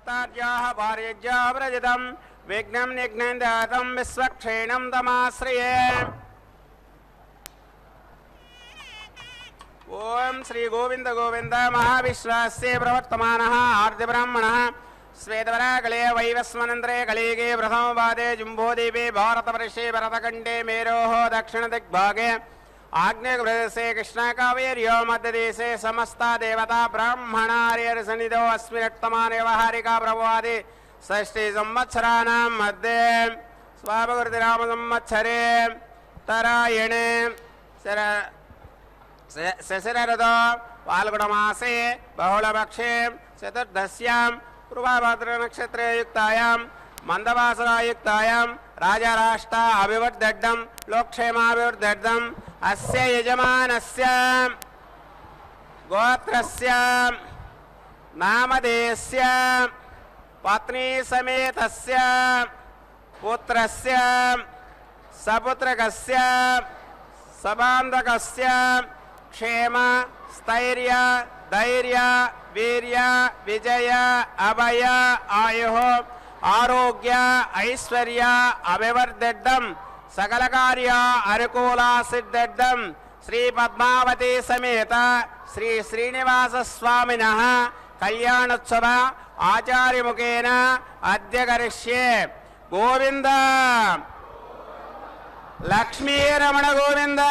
भक्तार्याः भार्यज्याः व्रजतं विघ्नं निघ्नं दातं विश्वक्षेणं तमाश्रये। ओम श्री गोविंद गोविंद महाविश्वास्य प्रवर्तमानः आर्द्यब्राह्मणः श्वेतवराकले वैवस्वनन्द्रे कलिगे प्रथमपादे जुम्बोदीपे भारतवर्षे भरतखण्डे मेरोः दक्षिणदिग्भागे आग्नेयप्रदेशे कृष्णकावेर्यो मध्यदेशे समस्ता देवता ब्राह्मणार्यसन्निधौ अस्मिन्नर्तमाने व्यवहारिका प्रभवादि षष्ठी संवत्सराणां मध्ये स्वापकृतिरामसंवत्सरे उत्तरायणे शशिरऋतौ फाल्गुणमासे बहुलपक्षे चतुर्दश्यां पूर्वाभाद्रनक्षत्रे युक्तायां मन्दवासरायुक्तायां राजाराष्ट्रा अभिवर्धड्डं लोकक्षेमाभिवर्धड्डम् अस्य यजमानस्य गोत्रस्य नामधेयस्य पत्नी समेतस्य पुत्रस्य सपुत्रकस्य सबान्धकस्य क्षेम स्थैर्य धैर्य वीर्य विजय अभय आयुः आरोग्य ऐश्वर्य अभिवर्धड्डं सकल कार्य अनुकूला सिद्धड्डं श्री पद्मावती समेत श्री श्रीनिवास स्वामिनः कल्याणोत्सव आचार्य मुखेन अद्य करिष्ये। गोविंद लक्ष्मी रमण गोविंद।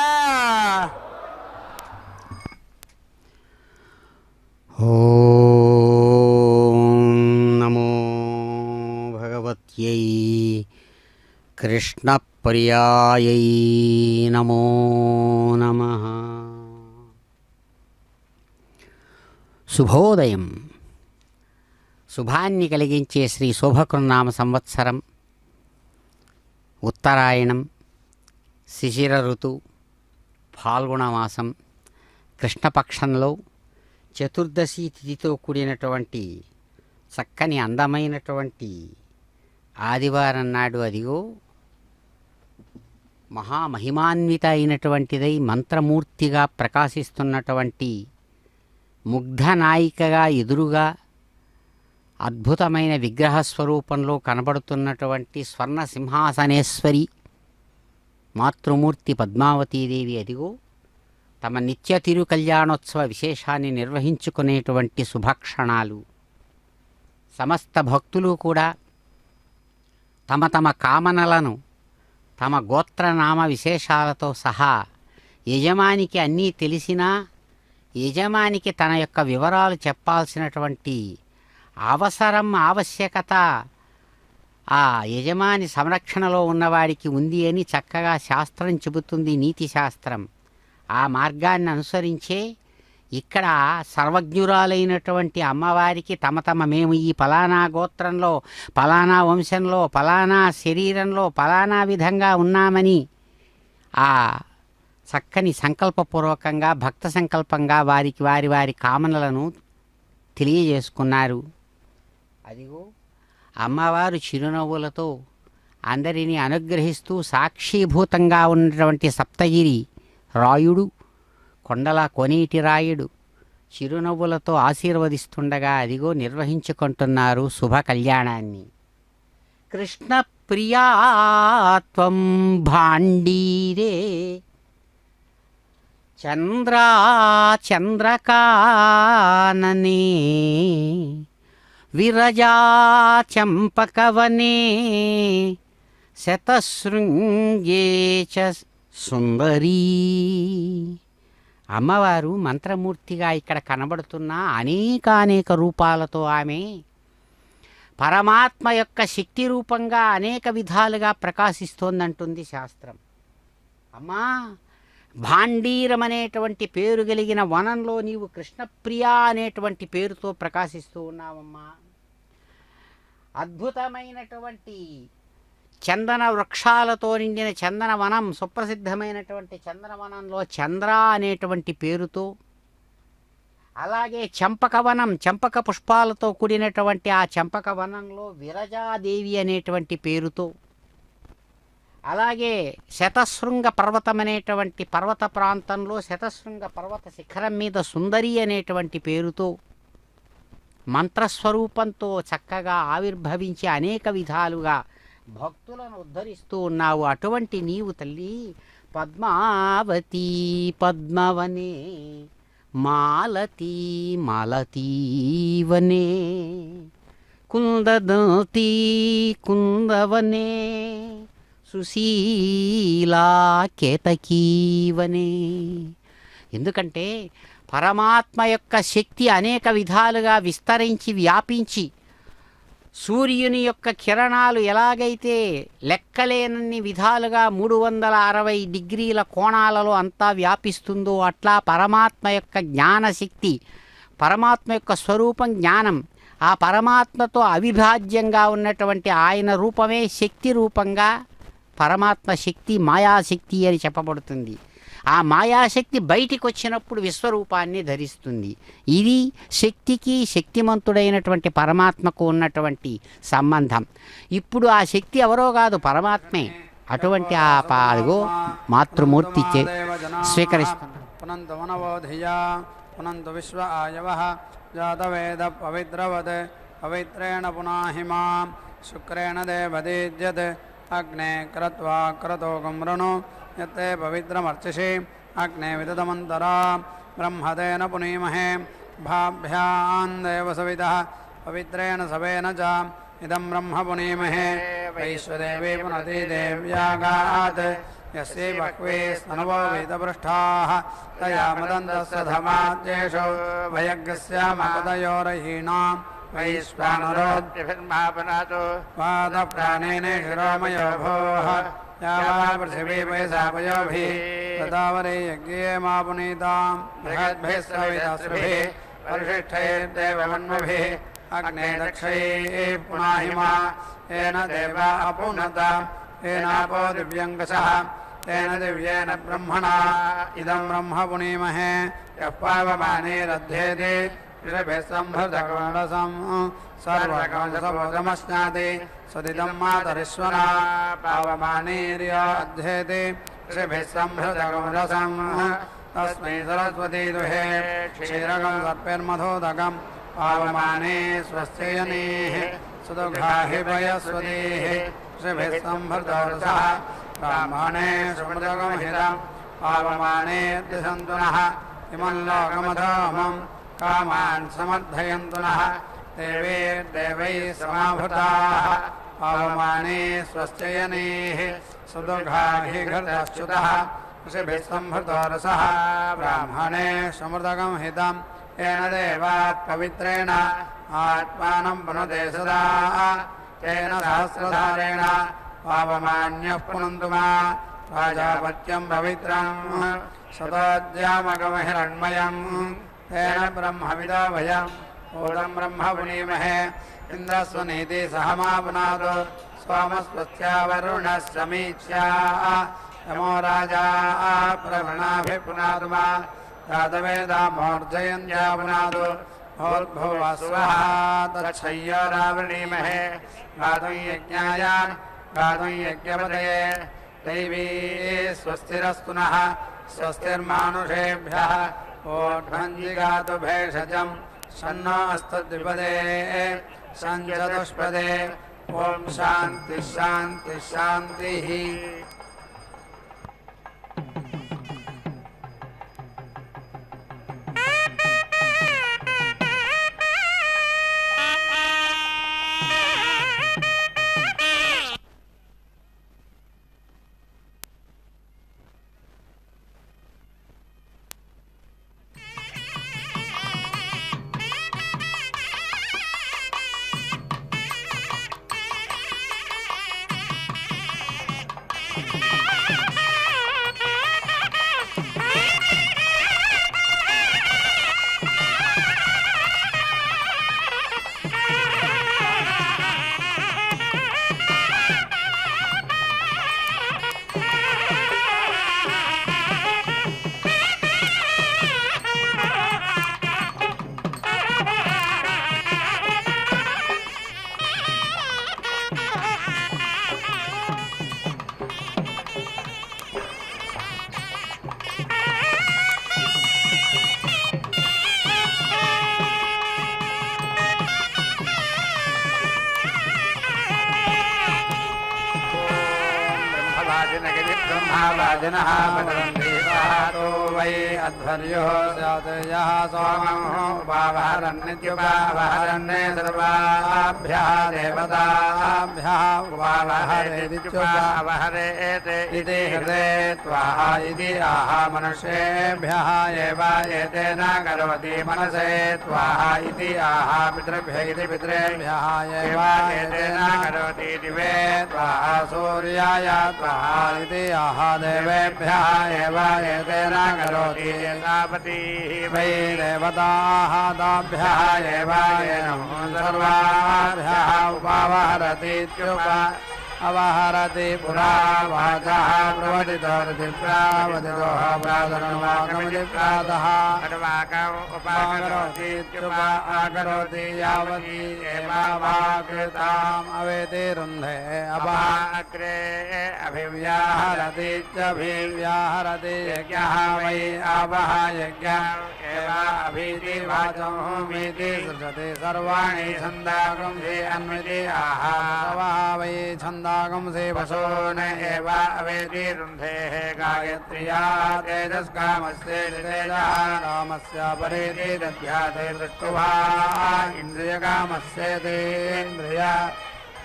ओम नमो भगवत्यै कृष्णप्रियायै नमो नमः। శుభోదయం. శుభాన్ని కలిగించే శ్రీ శోభకృన్నామ సంవత్సరం ఉత్తరాయణం శిశిర ఋతు ఫాల్గుణమాసం కృష్ణపక్షంలో చతుర్దశి తిథితో కూడినటువంటి చక్కని అందమైనటువంటి ఆదివారం నాడు అదిగో మహామహిమాన్విత అయినటువంటిదై మంత్రమూర్తిగా ప్రకాశిస్తున్నటువంటి ముగ్ధనాయికగా ఎదురుగా అద్భుతమైన విగ్రహ స్వరూపంలో కనబడుతున్నటువంటి స్వర్ణ సింహాసనేశ్వరి మాతృమూర్తి పద్మావతీదేవి అదిగో తమ నిత్య తిరు కళ్యాణోత్సవ విశేషాన్ని నిర్వహించుకునేటువంటి శుభక్షణాలు. సమస్త భక్తులు కూడా తమ తమ కామనలను తమ గోత్రనామ విశేషాలతో సహా యజమానికి అన్నీ తెలిసినా యజమానికి తన యొక్క వివరాలు చెప్పాల్సినటువంటి అవసరం ఆవశ్యకత ఆ యజమాని సంరక్షణలో ఉన్నవాడికి ఉంది అని చక్కగా శాస్త్రం చెబుతుంది, నీతి శాస్త్రం. ఆ మార్గాన్ని అనుసరించే ఇక్కడ సర్వజ్ఞురాలైనటువంటి అమ్మవారికి తమ మేము ఈ ఫలానా గోత్రంలో ఫలానా వంశంలో ఫలానా శరీరంలో ఫలానా విధంగా ఉన్నామని ఆ చక్కని సంకల్పపూర్వకంగా భక్త సంకల్పంగా వారికి వారి కామనలను తెలియజేసుకున్నారు. అదిగో అమ్మవారు చిరునవ్వులతో అందరినీ అనుగ్రహిస్తూ సాక్షీభూతంగా ఉన్నటువంటి సప్తగిరి రాయుడు కొండల కొనేటి రాయుడు చిరునవ్వులతో ఆశీర్వదిస్తుండగా అదిగో నిర్వహించుకుంటున్నారు శుభ కళ్యాణాన్ని. కృష్ణ ప్రియాత్వం భాండీరే చంద్రా చంద్రకాననే విరజా చంపకవనే శతశృంగే చ సుందరీ. అమ్మవారు మంత్రమూర్తిగా ఇక్కడ కనబడుతున్న అనేక రూపాలతో ఆమె పరమాత్మ యొక్క శక్తి రూపంగా అనేక విధాలుగా ప్రకాశిస్తోందంటుంది శాస్త్రం. అమ్మా, భాండీరం అనేటువంటి పేరు కలిగిన వనంలో నీవు కృష్ణప్రియ అనేటువంటి పేరుతో ప్రకాశిస్తూ ఉన్నావమ్మా. అద్భుతమైనటువంటి చందన వృక్షాలతో నిండిన చందనవనం, సుప్రసిద్ధమైనటువంటి చందనవనంలో చంద్ర అనేటువంటి పేరుతో, అలాగే చంపకవనం, చంపక పుష్పాలతో కూడినటువంటి ఆ చంపకవనంలో విరజాదేవి అనేటువంటి పేరుతో, అలాగే శతశృంగ పర్వతం అనేటువంటి పర్వత ప్రాంతంలో శతశృంగ పర్వత శిఖరం మీద సుందరి అనేటువంటి పేరుతో మంత్రస్వరూపంతో చక్కగా ఆవిర్భవించి అనేక విధాలుగా భక్తులను ఉద్ధరిస్తూ ఉన్నావు. అటువంటి నీవు తల్లి పద్మావతి పద్మవనే మాలతీ మాలతీవనే కుందదంతి కుందవనే సుశీలా కేతకీవనే. ఎందుకంటే పరమాత్మ యొక్క శక్తి అనేక విధాలుగా విస్తరించి వ్యాపించి సూర్యుని యొక్క కిరణాలు ఎలాగైతే లెక్కలేనన్ని విధాలుగా 360 డిగ్రీల కోణాలలో అంతా వ్యాపిస్తుందో అట్లా పరమాత్మ యొక్క జ్ఞానశక్తి, పరమాత్మ యొక్క స్వరూపం జ్ఞానం, ఆ పరమాత్మతో అవిభాజ్యంగా ఉన్నటువంటి ఆయన రూపమే శక్తి రూపంగా పరమాత్మ శక్తి మాయాశక్తి అని చెప్పబడుతుంది. ఆ మాయాశక్తి బయటికి వచ్చినప్పుడు విశ్వరూపాన్ని ధరిస్తుంది. ఇది శక్తికి శక్తిమంతుడైనటువంటి పరమాత్మకు ఉన్నటువంటి సంబంధం. ఇప్పుడు ఆ శక్తి ఎవరో కాదు, పరమాత్మే. అటువంటి ఆ పాడుగో మాతృమూర్తి పునంతు విశ్వ ఆయవ జాతవేద పవిత్రవద్ పవిత్రేణ పునాహిమా శుక్రేణ దేవదీజ్యత్ అగ్నే క్రత్వా క్రతో గమ్రణో యత్తే పవిత్రమర్చిషి అగ్నే విదతమంతరా బ్రహ్మదేన పునీమహే భాభ్యాం దేవసవితః పవిత్రేణ సవేన చ ఇదం బ్రహ్మ పునీమహే వైశ్వదేవే పునతి దేవ్యాగాత్ యస్యై బహ్వే స్తనవో వేదపృష్ఠాః తయా మదంతస్య ధమాద్యేషో భయగ్స్యామపదయోరహీనాం వైశ్వానరోద్భిర్మాపనాతో వాదప్రాణేనే శిరోమయో భోః యావా పృథివీ వయసాపయోభిः తదావరే యజ్ఞే మా పునీతాం బృహద్భిः సవితాస్రుభిः పరిశిష్టైర్దేవమన్మభిः అగ్నే దక్షైः పునాహిమా येन देवा अपुनत येनापो दिव्यङ्कषः तेन दिव्येन ब्रह्मणा इदं ब्रह्म पुनीमहे यः पावमानेरध्येति ऋषभिः सम्भृतकमलसं सर्वकमलसबोधमश्नाति सदिदं मातरिश्वना पावमानेर्य अध्येति ऋषभिः सम्भृतकमलसं तस्मै सरस्वती दुहे क्षीरकं सर्पेर्मधोदकं पावमाने स्वस्त्ययनेः सुदुघाहि वयस्वतीः ऋषभिः सम्भृतोरसः ब्राह्मणे सुमृतकमहितं पावमाने दिशन्तु नः इमं लोकमधोमं कामान् समर्थयन्तु नः देवैर्देवैः समाभृताः पावमाने स्वस्त्ययनेः सुदुघाहि घृतश्च्युतः ऋषभिः सम्भृतोरसः ब्राह्मणे सुमृतकमहितं येन देवात् पवित्रेण आत्मानं पुनते सदा तेन सहस्रधारेण पावमान्यः पुनन्तु मा प्राजापत्यं पवित्रं सतोऽद्यामगमहिरण्मयं तेन ब्रह्मविदो वयम् ऊढं ब्रह्म पुनीमहे इन्द्रस्वनीति सह मा पुनादो सोमस्वस्या वरुणः समीच्या यमो राजा प्रवृणाभिः पुनादु मा जातवेदामोर्जयन्त्या पुनादो भूर्भुवस्वः तच्छय्यारावृणीमहे गातुं यज्ञाय गातुं यज्ञपदये दैवी स्वस्तिरस्तु नः स्वस्तिर्मानुषेभ्यः ओढ्वञ्जिगातु भेषजं शन्नो अस्तद्विपदे सञ्चतुष्पदे ॐ शान्तिः शान्तिः शान्तिः। ब्रह्मावादिनः वदन्ति स्वाहातो वै अध्वर्यो स्यात् यः सोमं उपावहरन्नित्युपावहरन्ने सर्वाभ्यः देवताभ्यः उपावहरेदित्युपावहरेते इति हृदे त्वाः इति आह मनुष्येभ्यः एव एतेन करोति मनसे त्वाः इति आह पितृभ्य इति पितृभ्यः एव एतेन करोति दिवे त्वाः सूर्याय त्वाः इति आह देवेभ्यः एव एतेन करोति एतावतीः वै देवताः ताभ्यः एव एनं सर्वाभ्यः उपावहरतीत्युपा अवहरति पुरा वाचः प्रवदितो प्रातर्वाकमिति प्रातः उपाकरोति यावती एवाकृताम् अवेति रुन्धे अपः अग्रे अभिव्याहरतीत्यभिव्याहरति यज्ञः वै आवह यज्ञः एव अभीति वाचोमीति सृजति सर्वाणि छन्दागुंसि अन्विति आह वै छन्दागुंसि वशोन एव अवेति रुन्धेः गायत्र्या तेजस्कामस्य तेजः कामस्य परेति दध्याते दृष्टुभा इन्द्रियकामस्य तेन्द्रिय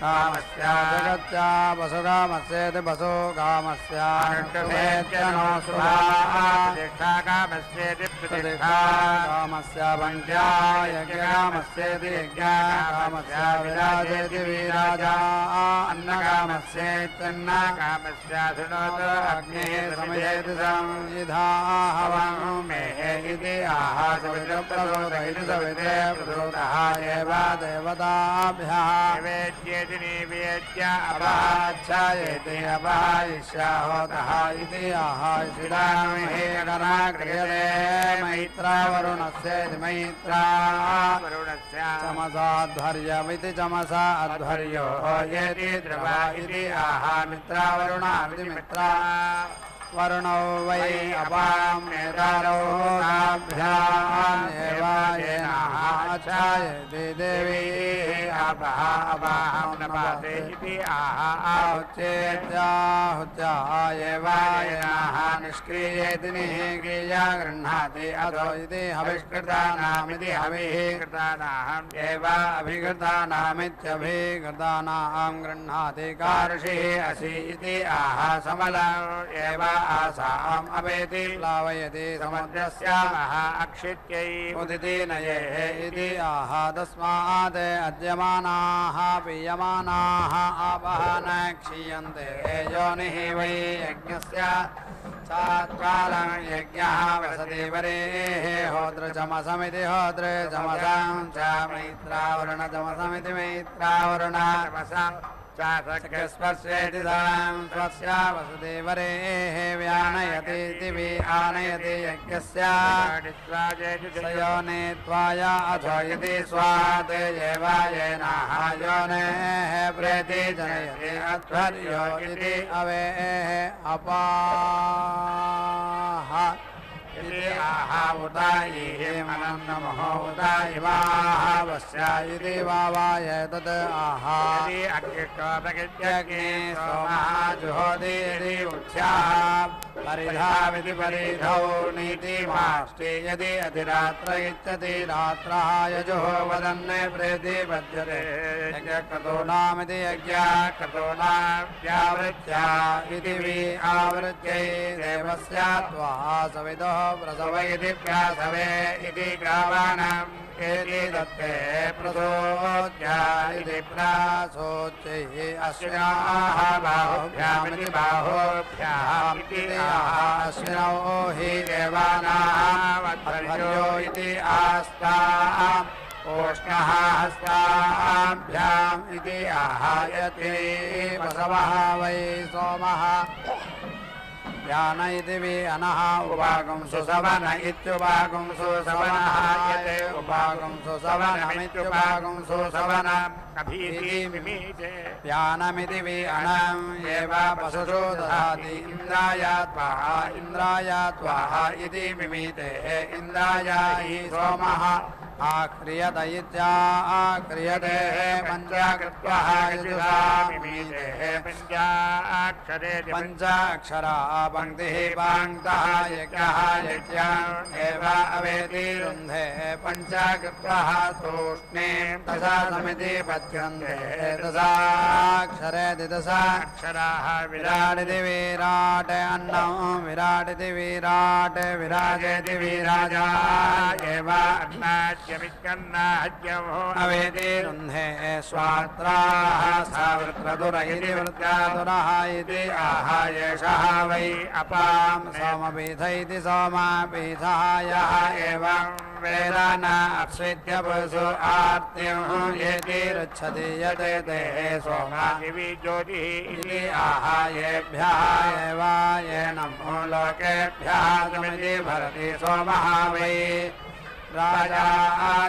कामस्य जगत्या वसुकामस्येति वसो कामस्य नो सुधा कामस्येति प्रतिष्ठा कामस्य पञ्चा यज्ञकामस्येति यज्ञकामस्य विराजेति विराजा अन्नकामस्येत्यन्न कामस्य शृणोतु अग्निः समयेति संविधा हवं मेः इति आह सवितप्रसोद इति सविते प्रसोदः एव देवताभ्यः निवेद्य अपाच्छायेति अपायिष्याहोतः इति आहाशिरामहे गणना क्रियते मैत्रावरुणस्येति मैत्रा वरुणस्य चमसाध्वर्यमिति चमसा अध्वर्यो येति द्रवा इति आहा मित्रावरुणामिति मित्रा वरुणौ वै अपां नेतारौ ताभ्यामेव येनाच्छायते देवी आपः अपां नपाते इति आहुत्येत्याहुत्या एव येनाः निष्क्रियेति निःक्रिया गृह्णाति अथो इति हविष्कृतानामिति हविः कृतानाम् एव अभिकृतानामित्यभिकृतानां गृह्णाति कार्षिः असि इति आह समलम् एव आसाम् अवेति प्लावयति समुद्रस्याः अक्षित्यै उदिति नयेः इति आह तस्मात् अद्यमानाः पीयमानाः आपः न क्षीयन्ते योनिः वै यज्ञस्य चात्कालं यज्ञः वसति वरेः होत्रचमसमिति होत्रचमसां च मैत्रावरुणचमसमिति मैत्रावरुणचमसां स्पर्शेति सां स्वस्य वसति वरेः व्यानयति दिवि आनयति यज्ञस्य योने त्वाय अथो यदि स्वात् एव येनाः योनेः प्रेति जनयति अध्वर्यो इति अवेः अपाः इति आह उदायिः मनन्नमहो उदायिवाः वस्य इति वावाय तद् आह अग्निष्टोपगित्यग्ने सोमः जुहोति इति उच्चाः परिधाविति परिधौ नीतिमाष्टि यदि अधिरात्र इच्छति रात्रः यजुः वदन्ने प्रेति पद्यते यज्ञक्रतूनामिति यज्ञः क्रतूनाव्यावृत्या इति वि आवृत्यै देवस्य त्वा सवितुः प्रसव इति व्यासवे इति ग्रावाणाम् एति दत्ते प्रसोच्या इति प्रासोच्यैः अश्विनाः बाहुभ्यामिति बाहुभ्याम् इति अश्विनौ हि देवानाम् अध्वर्यो इति आस्ताम् ओष्णः हस्ताभ्याम् इति आहायति वसवः वै सोमः व्यान इति वि अनः उपागुंसु सवन इत्युपागुंसु सवनः यते उपागुंसु सवनमित्युपागुंसु सवनम् अभीति मिमीते व्यानमिति वि अनम् एव पशुषु ददाति इन्द्राय त्वाः इति मिमीते इन्द्राय हि सोमः आक्रियत इत्याक्रियते पञ्चाकृत्वः यजुषामिमीते पञ्चाक्षरे पञ्चाक्षरा पङ्क्तिः पाङ्क्तः यज्ञः यज्ञम् एव अवेति रुन्धे पञ्चाकृत्वः तूष्णीं तथा समिति पच्यन्ते तथाक्षरे दशाक्षराः विराडिति विराट अन्नं विराडिति विराट विराजेति विराजा एव अन्नाद्यमित्यन्नाद्यमो अवेति रुन्धे स्वात्राः सावृत्रतुर इति वृत्रातुरः इति आह एषः वै अपां सोमपीठ इति सोमापीठः यः एवं वेद न अप्स्वित्य पुरुषो आर्तिं येति रुच्छति यते ते सोमा दिवि ज्योतिः इति आह येभ्यः एव येनं लोकेभ्यः समिति भरति सोमः वै राजा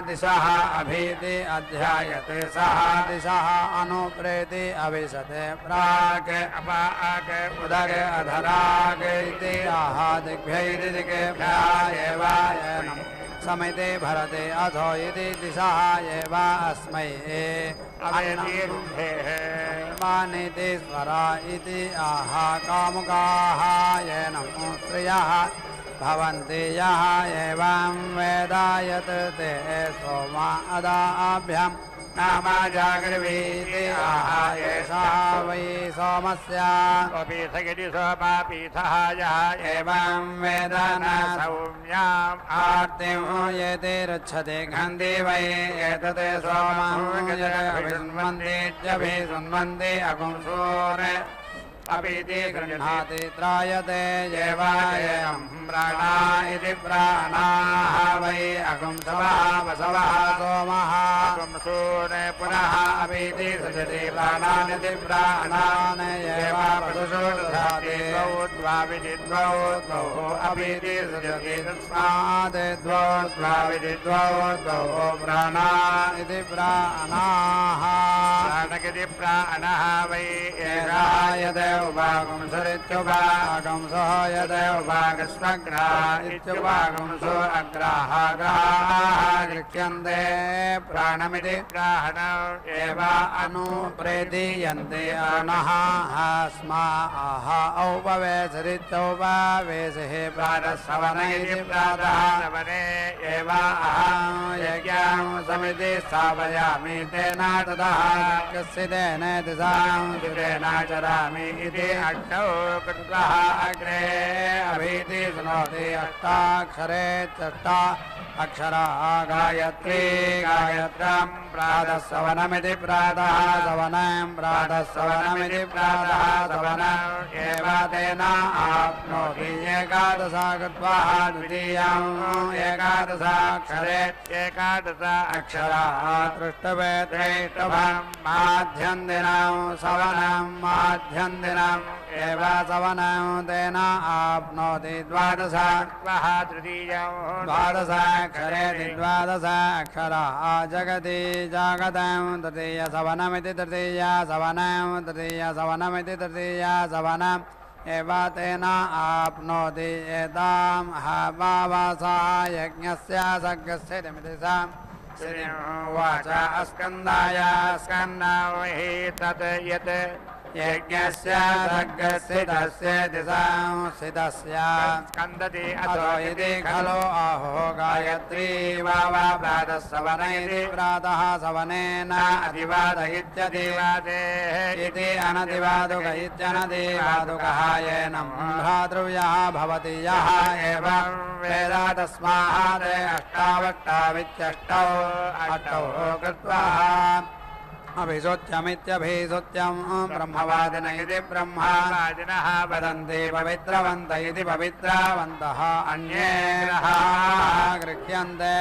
दिशः अभीति अध्यायते सः दिशः अनुप्रेति अविशते प्राक् अपाक उदक अधराक इति आह दिग्भ्यैति दिग्भ्यः एव येनं समिति भरते अथो इति दिशः एव अस्मै मानिति स्वरा इति आह कामुकाः येनं श्रियः भवन्ति यः एवं वेद यत् ते सोमा अदाभ्यां नाम जागृवीति आह एषः वै सोमस्य पीठगिरि सोमापीठः यः एवं वेद न सौम्याम् आर्तिं येते रुच्छते गन्धि वै एतत् सोमं यभिशृण्वन्ति अकुंसूरे अपीति गृह्णाति त्रायते येवायं प्राणा इति प्राणाः वै अकुंसवः वसवः सोमः पुंसूने पुनः अपीति सृजति प्राणानिति प्राणान् एव पशुषु दधाति द्वाविदिद्वौ द्वौ अपीति सृजति तस्मात् द्वौ प्राणा इति प्राणाः प्राणगिरि प्राणः वै एषः यद उपागुंसरित्युपागुंसो यद उपागस्वग्रा इत्युपागुंसो अग्राः ग्राः गृह्यन्ते प्राणमिति प्राण एव अनुप्रेदीयन्ते अनः स्मा आह औपवेशरित्युपवेशः प्रातःसवन इति प्रातः सवने एव अहं यज्ञं समिति स्थापयामि तेन ततः कस्यतेन दिशां दिवेनाचरामि इति अष्टौ कृत्वः अग्रे अभीति शृणोति अष्टाक्षरे चष्टा अक्षरा गायत्री गायत्रं प्रातःसवनमिति प्रातः सवनं प्रातःसवनमिति प्रातः सवनम् एव तेन आप्नोति एकादशा कृत्वा द्वितीयम् एकादशाक्षरे एकादश अक्षरा तृष्टवे त्रेष्टभं माध्यन्दिनं सवनं माध्यन्दिनम् एव सवनं तेन आप्नोति द्वादशा तृतीयम् द्वादशाक्षरे द्वादशाक्षरा जगति जागतं तृतीय सवनमिति तृतीय सवनमिति तृतीय सवनम् एव तेन आप्नोति एतां हवावसा यज्ञस्य सर्गस्य निमित्तं उवाच अस्कन्दाय स्कन्नाव हि तत् यत् यज्ञस्य सर्गस्य तस्य दिशां स्थितस्य स्कन्दति अथो इति खलु आहो गायत्री वाव प्रातःसवन इति प्रातः सवनेन अधिवाद इत्यधिवादेः इति अनधिवादुक इत्यनधिवादुकः येनं भ्रातृव्यः भवति यः एवं वेद तस्मात् अष्टावष्टावित्यष्टौ अष्टौ कृत्वा अभिशोच्यमित्यभिशोच्यं ब्रह्मवादिन इति ब्रह्मवादिनः वदन्ति पवित्रवन्त इति पवित्रवन्तः अन्ये गृह्यन्ते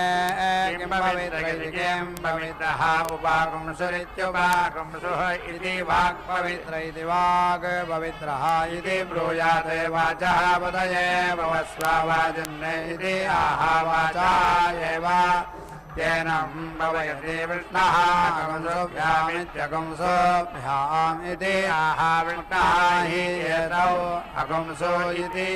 किं पवित्र इति किं पवित्रः उपागुंसुरित्युपागुंसुः इति वाक्पवित्र इति वाक् पवित्रः इति ब्रूयाते वाचः पदये भवस्व वाजन्ने इति आह वाचा एव येन भवयति विष्णः अगुंसोभ्यामित्यगुंसोभ्यामिति आह विष्णः हि एतौ अगुंसो इति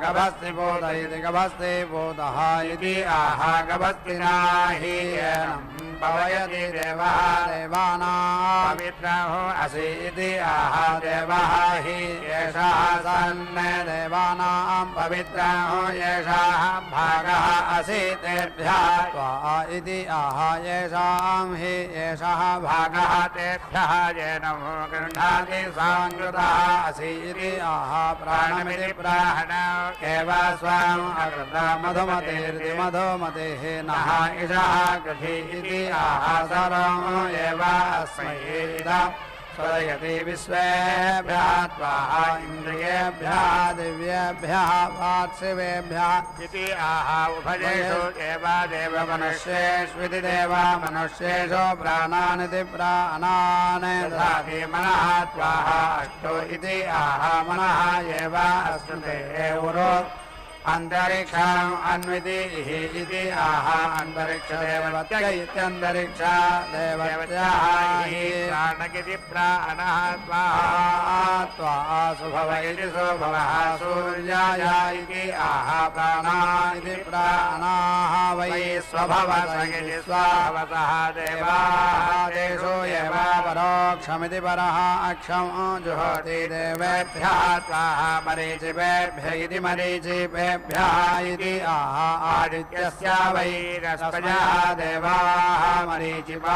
गभस्ति बोध इति गभस्ति बोधः इति आह गभस्तिना हि एनं भवयति देवः देवानां पवित्रः असि इति आह देवः हि एषः सन् देवानां पवित्रः एषः भागः असि तेभ्यः त्वा इति आह येषां हि एषः भागः तेभ्यः येन गृह्णाति सांकृतः असि इति आह प्राणमिति प्राण एव स्वम् अकृत मधुमतेरिति मधुमतेः नः इषः गृही इति आह सर्वम् एव अस्मै इदम् स्वदयति विश्वेभ्यः त्वाः इन्द्रियेभ्यः दिव्येभ्यः पार्थिवेभ्यः इति आह उभयेषु देवादेव मनुष्येष्विति देवा मनुष्येषु प्राणानिति प्राणान् ददाति मनः त्वाः अष्टो इति आह मनः एव अश्नुते उरो अन्तरिक्षम् अन्वितिः इति आह अन्तरिक्षदेवत्य इत्यन्तरिक्ष देवत्याः हि प्राणगिति प्राणः त्वा सुभव इति सुभवः सूर्याय इति आह प्राणा इति प्राणाः वै स्वभवत इति स्वभवतः देवाः तेषु एव परोक्षमिति परः अक्षम् जुहोति देवेभ्यः त्वाः मरीचिपेभ्य इति मरीचिपे इति आह आदित्यस्य वै रश्मयः देवाः मरीचिपा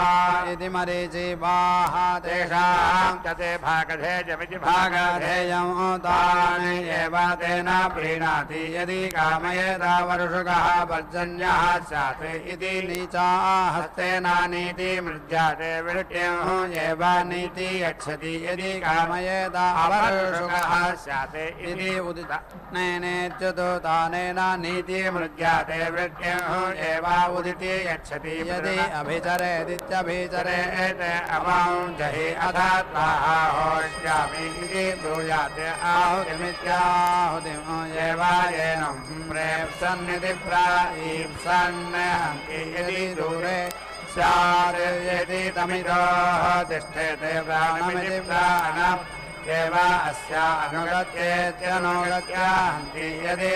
इति मरीचिपाः तेषां तते भागधेयमिति भागधेयं तानि एव तेन प्रीणाति यदि कामयेत वर्षुकः पर्जन्यः स्यात् इति नीचा हस्तेनानीति मृज्याते वृष्ट्यम् एव नीति यच्छति यदि कामयेत अवर्षुकः स्यात् इति उदितनेनेच्युतो तानेन नीति मृज्याते वृष्ट्यम् एव उदिति यच्छति यदि अभिचरेदित्यभिचरेत् अमां जहि अथ त्वाः होष्यामि इति ब्रूयात् आहुतिमित्याहुतिम् एव येनं प्रेप्सन्निति प्राईप्सन् यदि दूरे स्यात् यदि तमितोः तिष्ठेते प्राणमिति प्राणम् एव अस्य अनुगत्येत्यनुगत्य हन्ति यदि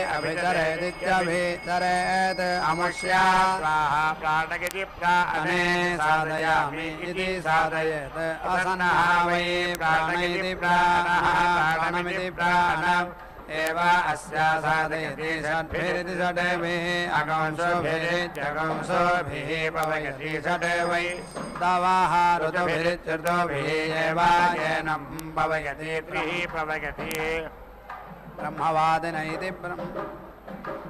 अभिचरेदित्यभिचरेत् अमुष्या स्वाहा प्राणगिति प्राणे साधयामि इति साधयेत् असन्नः वै प्राणगिति प्राणः प्राणमिति प्राणम् एव अस्य साधयति षड्भिरिति षड्भिः अगंसोभिरित्यगंसोभिः पवयति षड् वै तवः ऋतुभिरित्यऋतुभिः एव येनं पवयति त्रिः पवयति ब्रह्मवादिन इति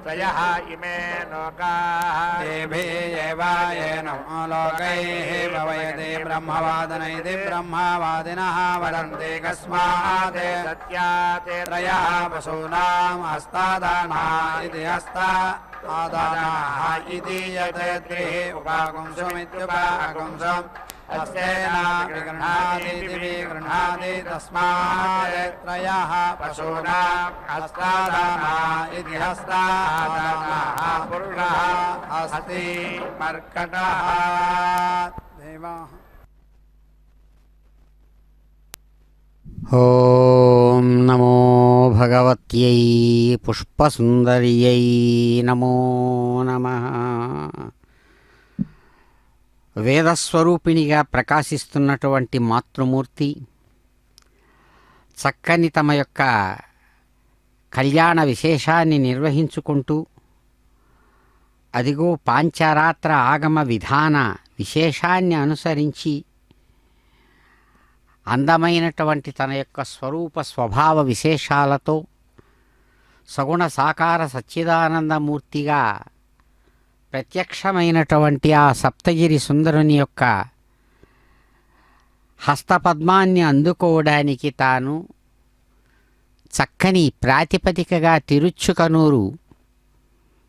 त्रयः इमे लोकाः तेभिः एव येनं लोकैः पवयति ब्रह्मवादिन इति ब्रह्मवादिनः वदन्ति कस्मात् सत्यात् त्रयः पशूनाम् हस्तादानाः इति हस्तादानाः इति यत् त्रिः उपागुंसुमित्युपागुंसम् हस्तेन विगृह्णातीति विगृह्णाति तस्मात् त्रयः पशूनाम् हस्तादानाः इति हस्तादानाः पुरुषः अस्ति मर्कटः देवाः ఓం నమో భగవత్యై పుష్పసుందర్యై నమో నమః. వేదస్వరూపిణిగా ప్రకాశిస్తున్నటువంటి మాతృమూర్తి చక్కని తమ యొక్క కళ్యాణ విశేషాన్ని నిర్వహించుకుంటూ అదిగో పాంచరాత్ర ఆగమ విధాన విశేషాన్ని అనుసరించి అందమైనటువంటి తన యొక్క స్వరూప స్వభావ విశేషాలతో సగుణ సాకార సచ్చిదానందమూర్తిగా ప్రత్యక్షమైనటువంటి ఆ సప్తగిరి సుందరుని యొక్క హస్తపద్మాన్ని అందుకోవడానికి తాను చక్కని ప్రాతిపదికగా తిరుచుకనూరు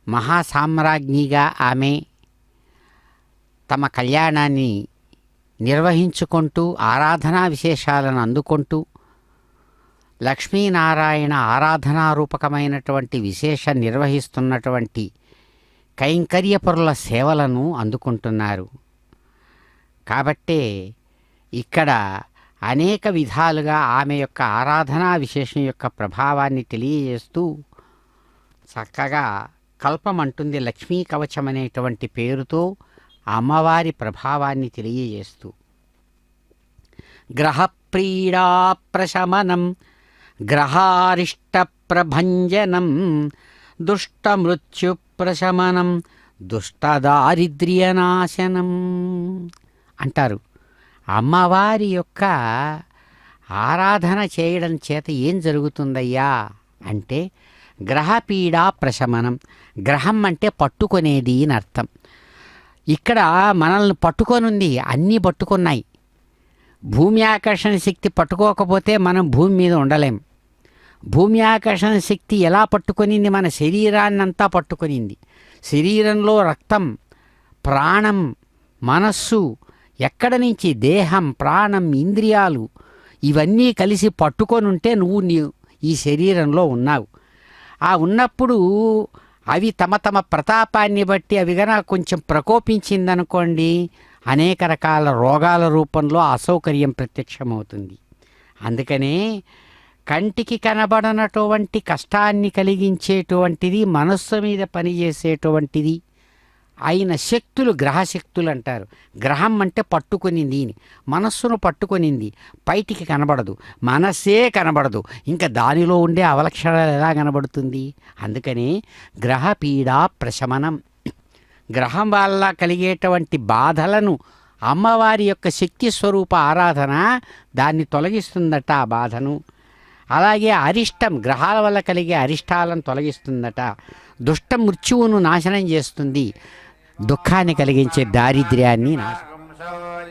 మహాసామ్రాజ్ఞిగా ఆమె తమ కళ్యాణాన్ని నిర్వహించుకుంటూ ఆరాధనా విశేషాలను అందుకుంటూ లక్ష్మీనారాయణ ఆరాధనారూపకమైనటువంటి విశేష నిర్వహిస్తున్నటువంటి కైంకర్యపరుల సేవలను అందుకుంటున్నారు. కాబట్టే ఇక్కడ అనేక విధాలుగా ఆమె యొక్క ఆరాధనా విశేషం యొక్క ప్రభావాన్ని తెలియజేస్తూ చక్కగా కల్పం అంటుంది లక్ష్మీ కవచం అనేటువంటి పేరుతో అమ్మవారి ప్రభావాన్ని తెలియజేస్తూ గ్రహప్రీడా ప్రశమనం గ్రహారిష్టప్రభంజనం దుష్టమృత్యుప్రశమనం దుష్టదారిద్ర్యనాశనం అంటారు. అమ్మవారి యొక్క ఆరాధన చేయడం చేత ఏం జరుగుతుందయ్యా అంటే గ్రహపీడా ప్రశమనం. గ్రహం అంటే పట్టుకొనేది అని అర్థం. ఇక్కడ మనల్ని పట్టుకొనుంది, అన్నీ పట్టుకున్నాయి. భూమి ఆకర్షణ శక్తి పట్టుకోకపోతే మనం భూమి మీద ఉండలేం. భూమి ఆకర్షణ శక్తి ఎలా పట్టుకొనింది? మన శరీరాన్నంతా పట్టుకొనింది. శరీరంలో రక్తం, ప్రాణం, మనస్సు, ఎక్కడ నుంచి దేహం, ప్రాణం, ఇంద్రియాలు ఇవన్నీ కలిసి పట్టుకొని ఉంటే నువ్వు ఈ శరీరంలో ఉన్నావు. ఆ ఉన్నప్పుడు అవి తమ తమ ప్రతాపాన్ని బట్టి అవి గన కొంచెం ప్రకోపించిందనుకోండి, అనేక రకాల రోగాల రూపంలో అసౌకర్యం ప్రత్యక్షమవుతుంది. అందుకనే కంటికి కనబడనటువంటి కష్టాన్ని కలిగించేటువంటిది, మనస్సు మీద పనిచేసేటువంటిది అయిన శక్తులు గ్రహశక్తులు అంటారు. గ్రహం అంటే పట్టుకొనింది, మనస్సును పట్టుకొనింది. బయటికి కనబడదు, మనస్సే కనబడదు, ఇంకా దానిలో ఉండే అవలక్షణాలు ఎలా కనబడుతుంది? అందుకని గ్రహపీడా ప్రశమనం. గ్రహం వల్ల కలిగేటువంటి బాధలను అమ్మవారి యొక్క శక్తి స్వరూప ఆరాధన దాన్ని తొలగిస్తుందట, ఆ బాధను. అలాగే అరిష్టం, గ్రహాల వల్ల కలిగే అరిష్టాలను తొలగిస్తుందట. దుష్ట మృత్యువును నాశనం చేస్తుంది, దుఃఖాన్ని కలిగించే దారిద్ర్యాన్ని నాశనం.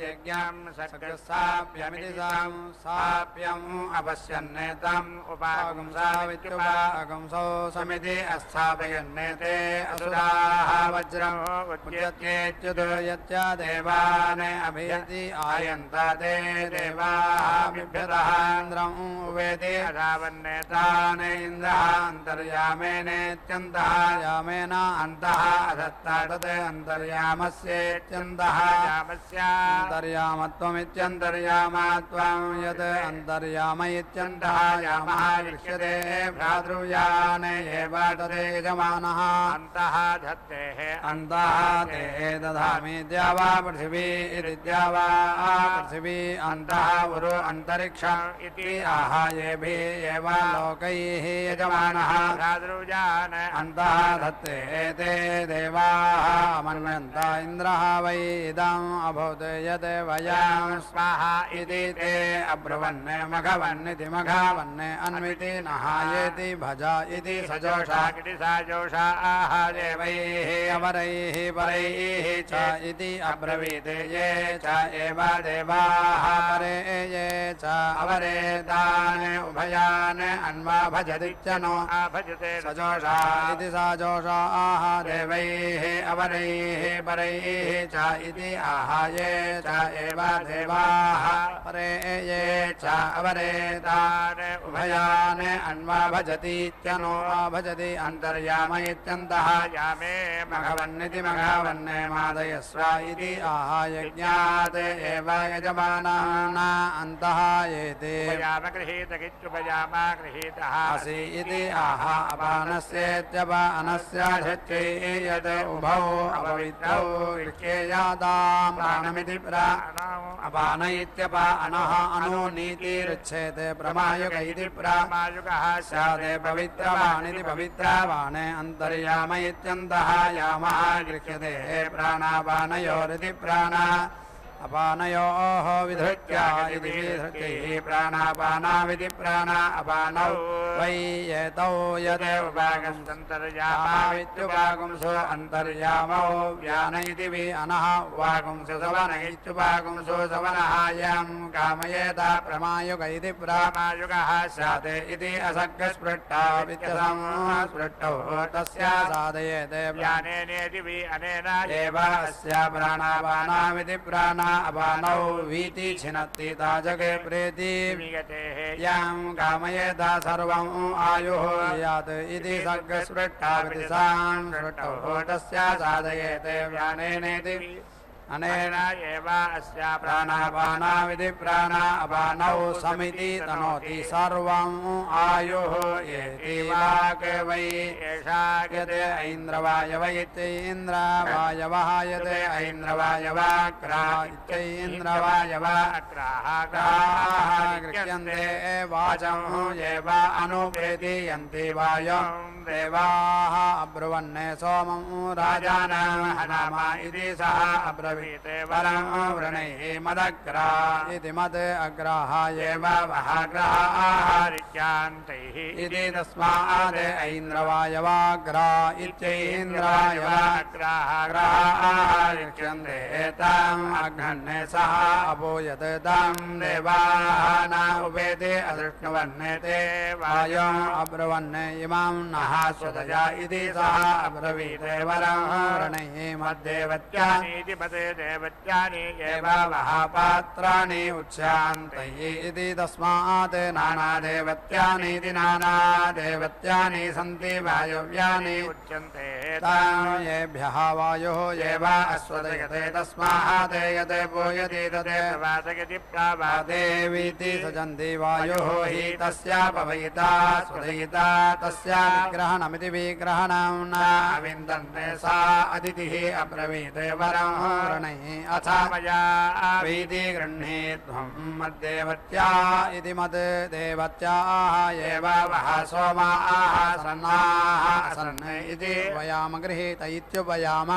యజ్ఞం సకృత్సాప్యమితి సాప్యం అపశ్యన్నేతం ఉపాగంసావిత్యుపాగంసో సమితి అస్థాపయన్నేతే అసురాః వజ్రం ఉచ్యత్యేచ్యుతో యత్య దేవాన్ అభియతి ఆయంతాతే దేవాః బిభ్యతః ఇంద్రం ఉవేతి అధావన్నేతాన్ ఇంద్రః అంతర్యామేనేత్యంతః యామేన అంతః అధత్తాటతే అంతర్యామస్యేత్యంతః యామస్య అంతర్యామత్వమిత్యంతర్యామాత్వం యత్ అంతర్యామ ఇత్యంతః యామః దృశ్యతే భ్రాతృవ్యాన్ ఏవాటతే యజమానః అంతః ధత్తేః అంతః తే దధామి ద్యావా పృథివీ ఇతి ద్యావా పృథివీ అంతః ఉరు అంతరిక్షం ఇతి ఆహాయేభిः ఏవ లోకైః యజమానः భ్రాతృవ్యాన్ అంతః ధత్తే తే దేవాः మన్వంత ఇంద్రः వై ఇదం అభూత్ యత్ వయం స్వాహా ఇతి తే అబ్రవన్ మఘవన్నితి మఘవన్ అన్వితి నహాయేతి భజ ఇతి సజోషా ఇతి సజోషా దేవైః అవరైః పరైః చ ఇతి అబ్రవీత్ యే చ ఏవ దేవాః పరే యే చ అవరే తాన్ ఉభయాన్ అన్వా భజతి చ నో భజతే సజోషా ఇతి సజోషా దేవైః అవరైః పరైః చ ఇతి ఆహాయే చ ఏవ దేవాః పరే యే చ అవరే తాన్ ఉభయాన్ అన్వా భజతి చ నో భజతి అంతర్యామ ఇత్యంతః యామే మఘవన్నితి మఘవన్ మాదయస్వ ఇతి ఆహాయజ్ఞాత్ ఏవ యజమానః అంతః ఏతే ఉపయామ గృహీత కిచ్చుపయామ గృహీతః అసి ఇతి ఆహ అపానస్యేత్యప అనస్యాధత్యై యత్ ఉభౌ అపవిత్రౌ విఖ్యేయాదాం ప్రాణమితి అపాన ఇత్యప అనః అనో నీతిరుచ్ఛేతే ప్రమాయుక ఇతి ప్రమాయుకః స్యాదే పవిత్రవానితి పవిత్రవాన్ అంతర్యామ ఇత్యంతః యామః గృహ్యతే ప్రాణాపానయోరితి ప్రాణ అపానయోః విధృత్య ఇతి విధృత్యైః ప్రాణాపానావితి ప్రాణ అపానౌ వై ఏతౌ యత్ ఉపాగం అంతర్యామావిత్యుపాగుంసో అంతర్యామౌ వ్యాన ఇతి వి అనః ఉపాగుంసో సవన ఇత్యుపాగుంసో సవనః యం కామయేత ప్రమాయుక ఇతి ప్రమాయుకః స్యాతే ఇతి అసగ్గస్పృట్టా విత్యసం స్పృట్టౌ తస్య సాధయేతే వ్యానేనేతి వి అనేన ఏవ అస్య ప్రాణాపానావితి ప్రాణ अपानौ वीति छिनत्ति ताजगे प्रेति यां कामयेता सर्वम् आयुः यात् इति सर्गस्पृष्टाविदिशान् सृष्टौ तस्या साधयेते व्यानेनेति अनेन एव अस्या प्राणापानाविधि प्राणा अपानौ समिति तनोति सर्वम् आयुः एति वाक् वै एषा यते ऐन्द्रवायव इत्यैन्द्रवायवः यते ऐन्द्रवायवाग्रा इत्यैन्द्रवायवाग्राः ग्राः गृह्यन्ते वाचं एव अनुपेति यन्ति वायं देवाः अब्रुवन्ने सोमं राजानां हनाम इति सः अब्रवीते वरं वृणैः मदग्रा इति मद अग्राः एव वहाग्राः ऋच्यान्तैः इति तस्माद् ऐन्द्रवायवाग्रा इत्यैन्द्रवायवाग्राः ग्राः ऋक्ष्यन्ते ताम् अघ्नन्ने सः अभूयत् तां देवाः न उपेति अदृष्णवन्ने ते वायम् अब्रुवन्ने इमां नः स्वतया इति सः अब्रवीते वरं वृणैः मद्देवत्यानीति पदे देवत्यानि एव वः पात्राणि उच्चान्तैः इति तस्मात् नानादेवत्यानीति नानादेवत्यानि सन्ति वायव्यानि उच्यन्ते तान् येभ्यः वायुः एव अस्वदयते तस्मात् यते पूयति तदेव वादयति प्रावादेवीति सजन्ति वायुः हि तस्यापवयिता स्वदयिता तस्या विग्रहणमिति विग्रहणं न विन्दन्ते सा अदितिः अब्रवीते वरं वृणैः अथ मया वीति गृह्णीध्वं मद्देवत्या इति मद्देवत्याः एव वः सोमाः सन्नाः असन् इति वयाम गृहीत इत्युपयाम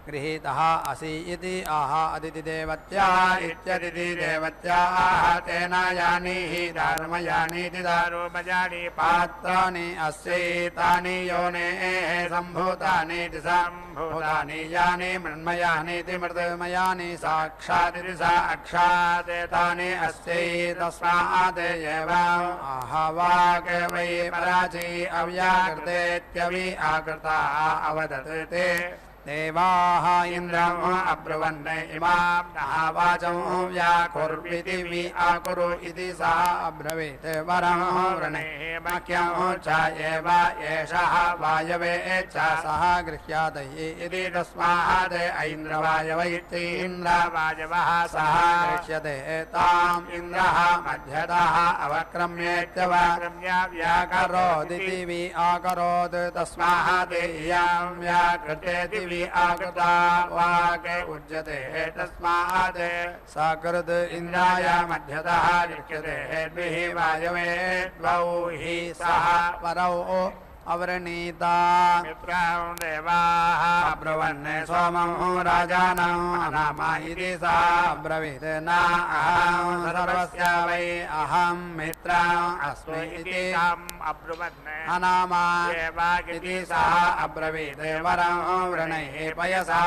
गृहीतः असि इति आह अदितिदेवत्या इत्यदितिदेवत्याः तेन यानि हि धर्मयानीति दारुमयानि पात्राणि अस्यैतानि योनेः सम्भूतानीति सम्भूतानि यानि मृण्मयानीति मृतमयानि साक्षादिति साक्षात् तानि अस्यै तस्मात् एव आह वाक् वै पराची अव्याकृतेत्यवि आकृताः अवदत् ते देवाः इन्द्रम् अब्रुवन् इमां नः वाचं व्याकुर्विति वि आकुरु इति सः अब्रवीत् वरं वृणैः मह्यं च एव एषः वायवे च सः गृह्यातैः इति तस्मात् ऐन्द्रवायव इत्यैन्द्रवायवः सः गृह्यते ताम् इन्द्रः मध्यतः अवक्रम्येत्यवक्रम्य व्याकरोदिति वि आकरोत् तस्मात् इयं व्याकृतेति आकृता वाक् उच्यते तस्मात् सकृत् इन्द्राय मध्यतः गृह्यते द्विः वायवे द्वौ हि सः परौ अवृणीता मित्रं देवाः अब्रुवन् सोमं राजानं नाम इति सः अब्रवीत् न अहं सर्वस्य वै अहं मित्रम् अस्मि इति अब्रुवन् अनाम एव इति सः अब्रवीत् वरं वृणैः पयसा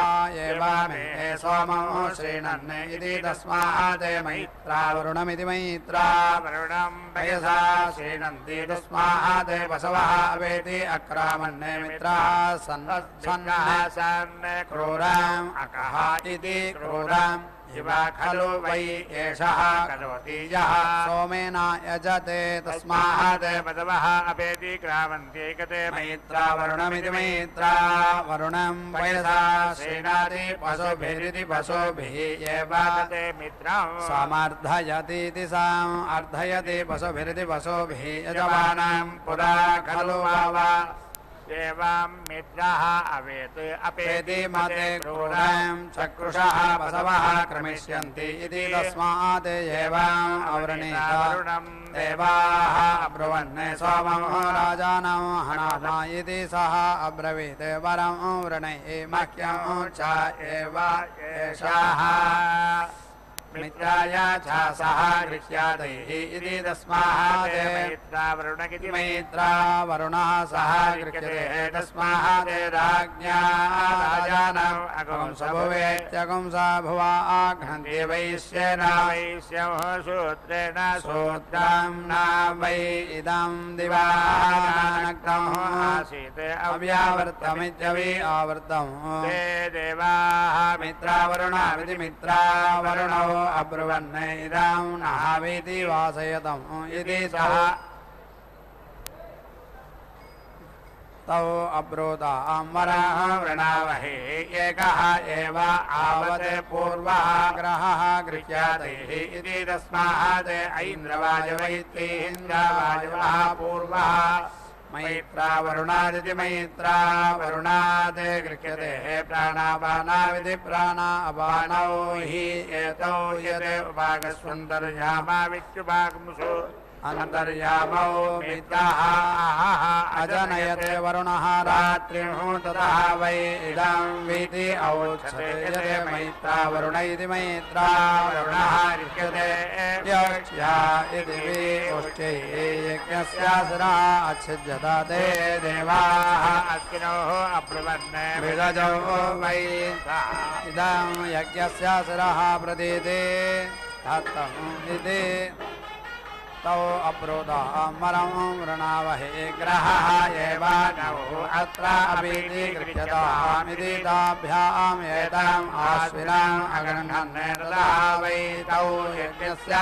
एव मे सोमं श्रीणन् इति तस्मात् मैत्रा वरुणमिति मैत्रा वरुणं पयसा श्रीणन्ति तस्मात् वसवः अवेति अक्रामन्ने मित्राः सन्नः सन् क्रूराम् अकः इति क्रूराम् इव खलु वै एषः करोति यः सोमेन यजते तस्मात् पदवः अपेति क्रामन्ति कते मैत्रा वरुणमिति मैत्रा वरुणं पयसा श्रीणाति पशुभिरिति पशुभिः एव ते मित्रं समर्थयतीति साम् अर्थयति पशुभिरिति पशुभिः यजमानं पुरा खलु वाव एवं मित्रः अवेत् अपेति मते क्रूरं चक्रुषः पशवः क्रमिष्यन्ति इति तस्मात् एवम् अवृणीतं देवाः अब्रुवन् सोमं राजानं हनाम इति सः अब्रवीत् वरं वृणैः मह्यं च एव एषः मित्राय च सह गृह्यातैः इति तस्मात् मैत्रावरुणगिति मैत्रा वरुणः सह गृह्यते तस्मात् राज्ञा राजानम् अगुंसभुवेत्यगुंसा भुवा आघ्नन्ति वैश्येन वैश्यमो सूत्रेण सूत्राम्ना वै इदं दिवानक्तम् आसीत् अव्यावर्तमित्यवि आवर्तम् ते देवाः मित्रावरुणाविति मित्रावरुणौ अब्रुवन् इदं नहावीति वासयतम् इति सः तौ अब्रूतां वराः वृणावहे एकः एव आवत् पूर्वः ग्रहः गृह्यातैः इति तस्मात् ऐन्द्रवायवैत्रीन्द्रवायवः पूर्वः मैत्रावरुणादिति मैत्रावरुणात् गृह्यते प्राणापानाविति प्राणापानौ हि एतौ यत् उपागस्वन्तर्यामावित्युपागमुषु अन्तर्यामौ मित्राः अजनयते वरुणः रात्रिं ततः वै इदं वीति औक्षते मैत्रावरुण इति मैत्रावरुणः गृह्यते यक्ष्या इति विष्टे यज्ञस्य शिरः अच्छिद्यत ते देवाः अग्नोः अब्रुवन् मृगजौ वै इदं यज्ञस्य शिरः प्रदीते दत्तम् इति तौ अब्रूतामरं वृणावहे ग्रहः एव नौ अत्र अभीति गृह्यतामिति ताभ्याम् एतम् आश्विनम् अगृह्णन् ततः वै तौ यज्ञस्य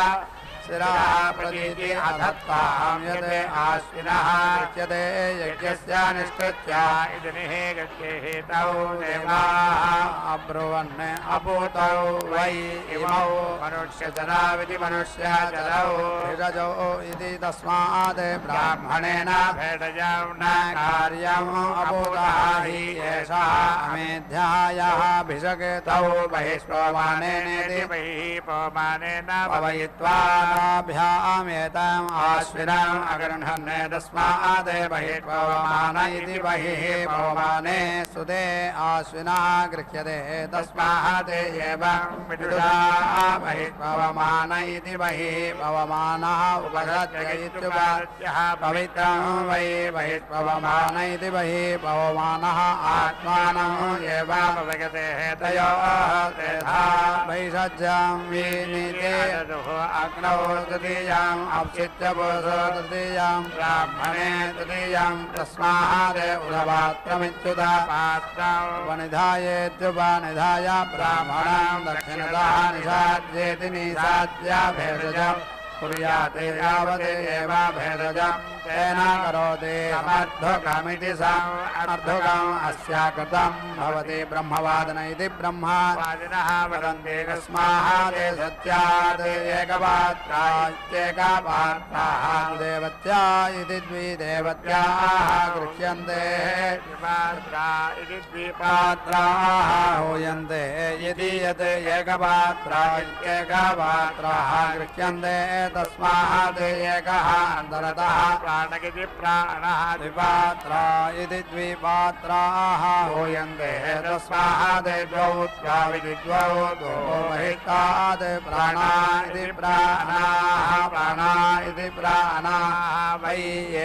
शिरः प्रतीति अधत्तां यत् आश्विनः गृह्यते यज्ञस्य निष्कृत्य इदनिः गच्छेः तौ देवाः अब्रुवन् अपूतौ वै इमौ मनुष्यजनाविति मनुष्यजनौ भिषजौ इति तस्मात् ब्राह्मणेन भेडजौ न कार्यम् अपूतः हि एषः अमेध्यायः भिषके तौ बहिष्पमानेनेति बहिः पवमानेन पवयित्वा भ्यामेतम् आश्विनम् अगृह्णन् तस्मात् बहिर्पवमान इति बहिः पवमाने सुते आश्विनः गृह्यते तस्मात् एवं विदुषा बहिर्पवमान इति बहिः पवमानः उपगत्यः पवित्रं वै बहिर्पवमान इति बहिः पवमानः आत्मानम् एव पवगते तयोः तेधा वैषज्यं विनीते अग्नौ तृतीयाम् अप्सित्य पुरुषो तृतीयां ब्राह्मणे तृतीयां तस्मात् उदपात्रमित्युत पात्रं वनिधायेत्युपनिधाय ब्राह्मणं दक्षिणतः निषाद्येति निषाद्य भेदजम् कुर्यात् यावत् एव भेदजम् तेन करोति समर्थकमिति समर्थकम् अस्या कृतम् भवति ब्रह्मवादन इति ब्रह्मवादिनः वदन्ति कस्मात् सत्यात् एकपात्रा इत्येकपात्राः देवत्या इति द्विदेवत्याः गृह्यन्ते पात्रा इति द्विपात्राः हूयन्ते यदि यत् एकपात्रा इत्येकपात्राः गृह्यन्ते तस्मात् एकः अन्तरतः प्राणगिति प्राणः द्विपात्रा इति द्विपात्राः हूयन्ते तस्मात् द्वौ द्वाविति द्वौ द्वौ बहिष्टात् प्राणा इति प्राणाः प्राणा इति प्राणाः वै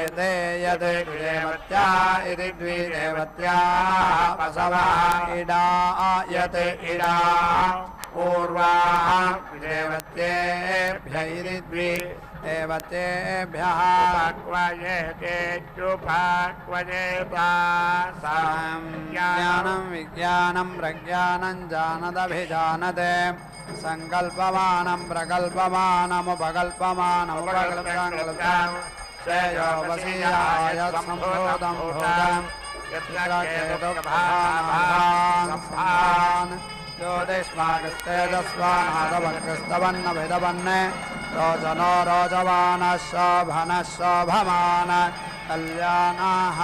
एते यत् द्विदेवत्या इति द्विदेवत्याः पशवः इडा यत् इडा पूर्वाः देवतेभ्य इति द्विदेवतेभ्यः ज्ञानं विज्ञानं प्रज्ञानं जानदभिजानते सङ्कल्पमानं प्रकल्पमानमुपकल्पमानमुपकल्पं श्रेयोपसीयाय सम्भूतं भूतं यत्र ज्योतिष्मागस्तेजस्वानादवर्गस्तवन्न भेदवन्ने रोचनो रोचवानः शोभनः शोभमान कल्याणाः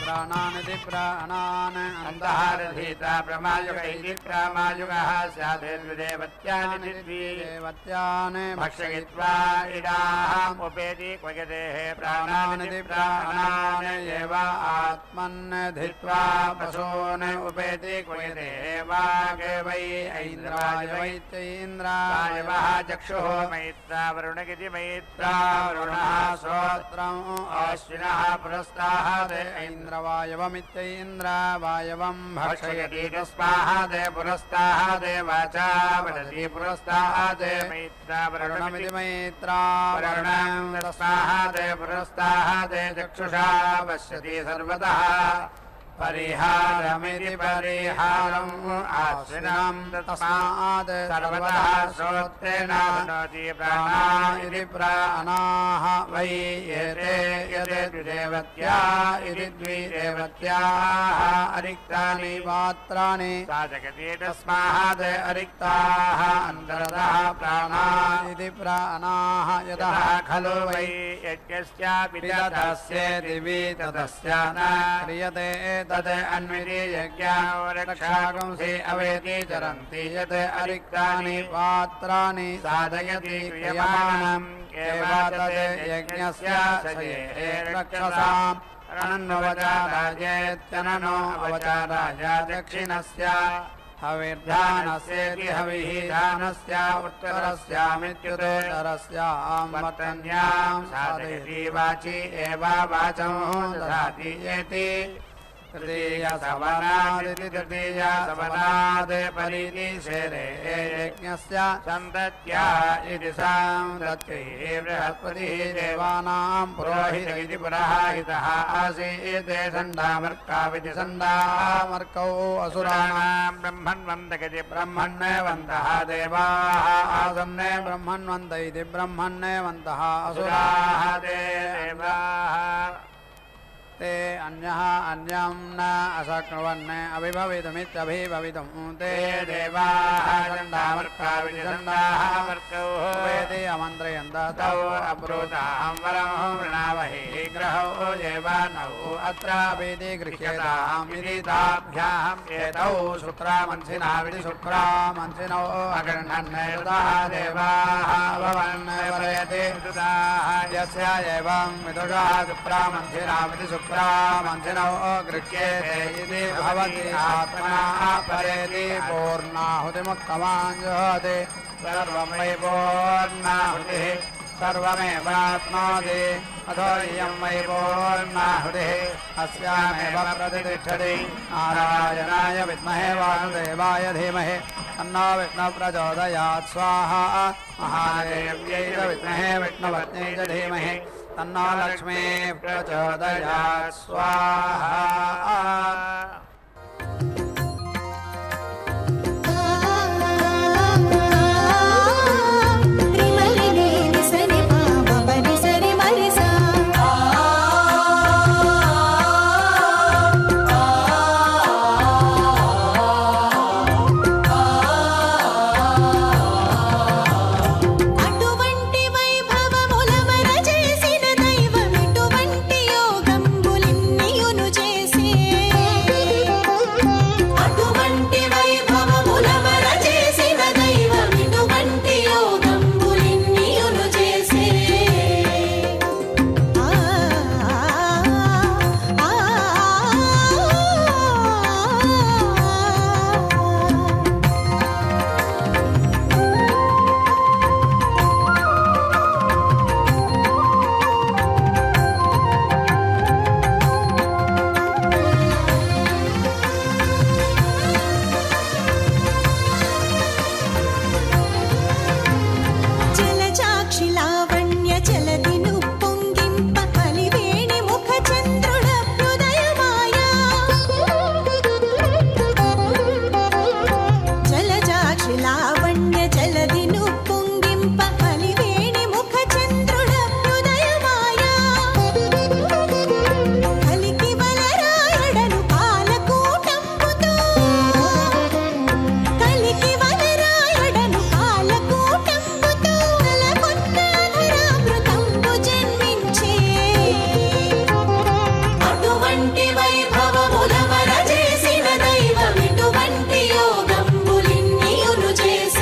प्राणानिति प्राणान् अन्तःरधीता प्रमायुग इति प्रामायुगः स्यादेर्विदेवत्यानि देवत्यान् भक्षयित्वा इडाम् उपेति क्वयतेः प्राणानिति प्राणान् एव आत्मन् धित्वा पशून् उपेति क्वयतेः वाग् वै ऐन्द्राय वैत्यैन्द्राय वः चक्षुः मैत्रा वरुणगिति मैत्रा वरुणः श्रोत्रम् अश्विनः पुरस्ताः स्वाहादे ऐन्द्रवायवमित्यैन्द्रावायवं भक्षयति स्वाहादे पुरस्ताहादे वाचा वदति पुरस्ताहादे मैत्रावरुणमिति मैत्रावरुणं स्वाहादे पुरस्ताहादे चक्षुषा पश्यति सर्वतः परिहारमिति परिहारम् आश्रिनं तस्मात् सर्वतः श्रोत्रेण शृणोति प्राणा इति प्राणाः वै एते यते द्विदेवत्या इति द्विदेवत्याः अरिक्तानि पात्राणि सा जगति तस्मात् अरिक्ताः अन्तरतः प्राणा इति प्राणाः यतः खलु वै यज्ञस्य विदधस्येति विदधस्य न क्रियते तद अन्विति यज्ञानो रक्षागुंसि अवेति चरन्ति यत् अरिक्तानि पात्राणि साधयति क्रियमाणम् एव तद् यज्ञस्य सये रक्षसाम् अनन्वचाराजेत्यननो अवचाराय दक्षिणस्य हविर्धानस्येति हविः दानस्य उत्तरस्यामित्युत्तरस्यां वर्तन्यां साधयति वाचि एव वाचं ददाति एति तृतीयसवनादिति तृतीयसवनाद् परिति शेरे यज्ञस्य सन्तत्या इति सान्दत्यै बृहस्पतिः देवानां पुरोहित इति पुरोहितः आसीत् सण्डामर्काविति सण्डामर्कौ असुराणां ब्रह्मन्वन्तकति ब्रह्मण्वन्तः देवाः आसन् ब्रह्मन्वन्त इति ब्रह्मण्वन्तः असुराः देवाः ते अन्यः अन्यं न अशक्नुवन् अभिभवितुमित्यभिभवितुं ते देवाः चण्डामर्काविति चण्डामर्कौ वेति अमन्त्रयन्त तौ अब्रूतां वरं वृणावहे ग्रहौ देवानौ अत्रापीति गृह्यताम् इति ताभ्याम् एतौ शुक्रामंसिनाविति शुक्रामंसिनौ अगृह्णन् ततः देवाः भवन् वरयति यस्य एवं विदुषः शुक्रामंसिनाविति शुक्रामंसिनौ गृह्येते इति भवति आत्मना परेति पूर्णाहुतिमुक्तमाञ्जुहोति सर्वं वै पूर्णाहुतिः सर्वमेवाप्नोति अथो इयं वै पूर्णाहुतिः अस्यामेव प्रतिष्ठति नारायणाय विद्महे वासुदेवाय धीमहि तन्नो विष्णुः प्रचोदयात् स्वाहा महादेव्यै च विद्महे विष्णुपत्न्यै च धीमहि तन्नो लक्ष्मीः प्रचोदयात् स्वाहा వైభవముల వరజేసిన దైవమిటువంటి యోగంబులిన్నియును చేసి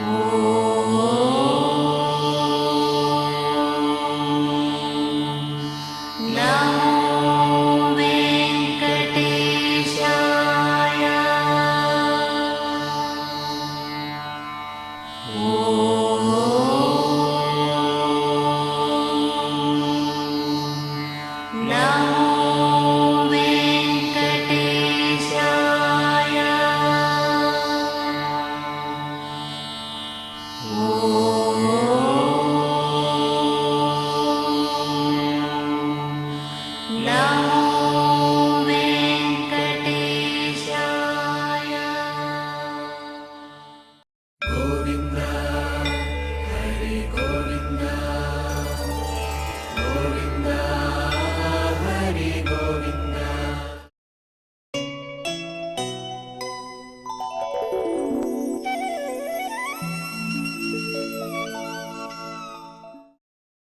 Oh